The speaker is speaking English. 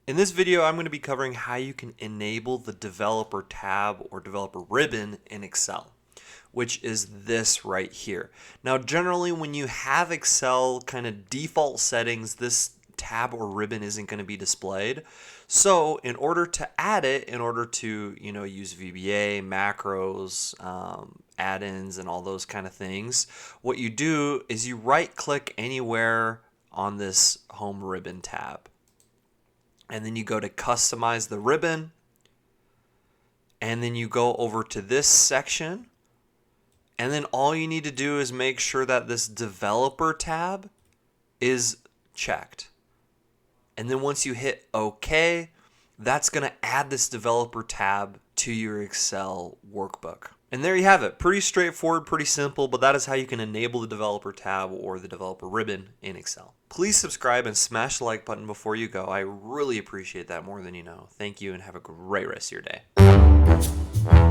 In this video, I'm going to be covering how you can enable the developer tab or developer ribbon in Excel, which is this right here. Now, generally when you have Excel kind of default settings, this tab or ribbon isn't going to be displayed. So in order to add it, in order to use VBA, macros, add-ins, and all those kind of things, what you do is you right click anywhere on this home ribbon tab. And then you go to customize the ribbon, and then you go over to this section, and then all you need to do is make sure that this developer tab is checked. And then once you hit OK, that's going to add this developer tab to your Excel workbook. And there you have it. Pretty straightforward, pretty simple, but that is how you can enable the developer tab or the developer ribbon in Excel. Please subscribe and smash the like button before you go. I really appreciate that more than you know. Thank you and have a great rest of your day.